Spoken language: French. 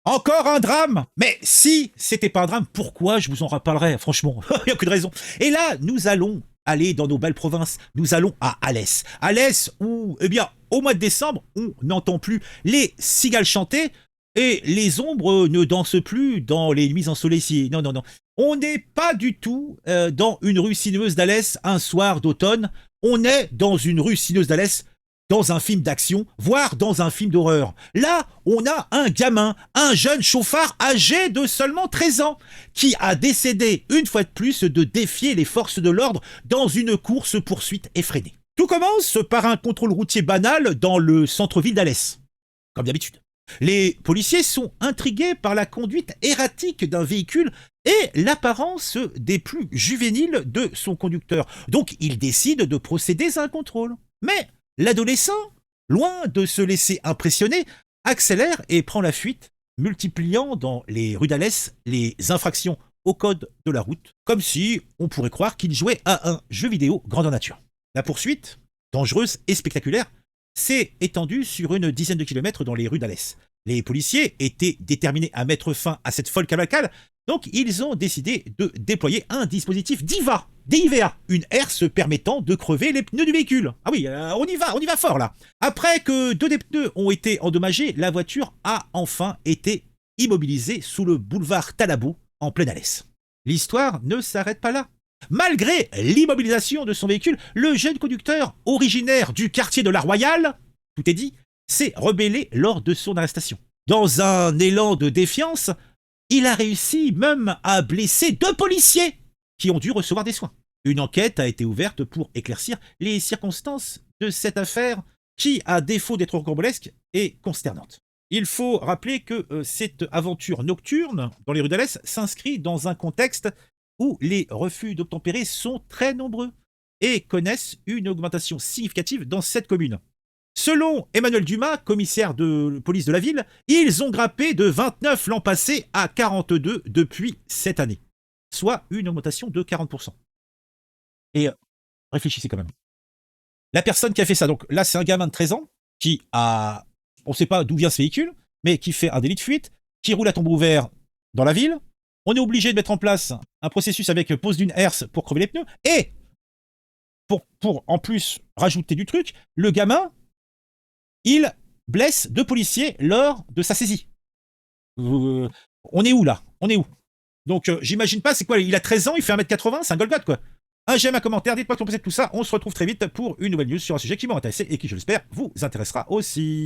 Encore un drame. Mais si c'était pas un drame, pourquoi je vous en reparlerais? Franchement, il n'y a que de raison. Et là, nous allons aller dans nos belles provinces. Nous allons à Alès. Alès où, eh bien, au mois de décembre, on n'entend plus les cigales chanter et les ombres ne dansent plus dans les nuits ensoleillées. Non, non, non. On n'est pas du tout dans une rue sinueuse d'Alès un soir d'automne. On est dans une rue sinueuse d'Alès dans un film d'action, voire dans un film d'horreur. Là, on a un gamin, un jeune chauffard âgé de seulement 13 ans, qui a décidé, une fois de plus, de défier les forces de l'ordre dans une course-poursuite effrénée. Tout commence par un contrôle routier banal dans le centre-ville d'Alès, comme d'habitude. Les policiers sont intrigués par la conduite erratique d'un véhicule et l'apparence des plus juvéniles de son conducteur. Donc, ils décident de procéder à un contrôle. Mais l'adolescent, loin de se laisser impressionner, accélère et prend la fuite, multipliant dans les rues d'Alès les infractions au code de la route, comme si on pourrait croire qu'il jouait à un jeu vidéo grandeur nature. La poursuite, dangereuse et spectaculaire, s'est étendue sur une dizaine de kilomètres dans les rues d'Alès. Les policiers étaient déterminés à mettre fin à cette folle cavalcade, donc ils ont décidé de déployer un dispositif DIVA, DIVA, une herse permettant de crever les pneus du véhicule. Ah oui, on y va fort là. Après que deux des pneus ont été endommagés, la voiture a enfin été immobilisée sous le boulevard Talabot, en pleine Alès. L'histoire ne s'arrête pas là. Malgré l'immobilisation de son véhicule, le jeune conducteur, originaire du quartier de la Royale, tout est dit, s'est rebellé lors de son arrestation. Dans un élan de défiance, il a réussi même à blesser deux policiers qui ont dû recevoir des soins. Une enquête a été ouverte pour éclaircir les circonstances de cette affaire qui, à défaut d'être rocambolesque, est consternante. Il faut rappeler que cette aventure nocturne dans les rues d'Alès s'inscrit dans un contexte où les refus d'obtempérer sont très nombreux et connaissent une augmentation significative dans cette commune. Selon Emmanuel Dumas, commissaire de police de la ville, ils ont grimpé de 29 l'an passé à 42 depuis cette année, soit une augmentation de 40%. Et réfléchissez quand même. La personne qui a fait ça, donc là c'est un gamin de 13 ans qui a, on ne sait pas d'où vient ce véhicule, mais qui fait un délit de fuite, qui roule à tombeau ouvert dans la ville. On est obligé de mettre en place un processus avec pose d'une herse pour crever les pneus. Et pour en plus rajouter du truc, le gamin, il blesse deux policiers lors de sa saisie. On est où là? On est où? Donc j'imagine pas, c'est quoi? Il a 13 ans, il fait 1m80, c'est un Golgoth quoi. Un j'aime, un commentaire, dites-moi ce que vous pensez de tout ça. On se retrouve très vite pour une nouvelle news sur un sujet qui m'a intéressé et qui, je l'espère, vous intéressera aussi.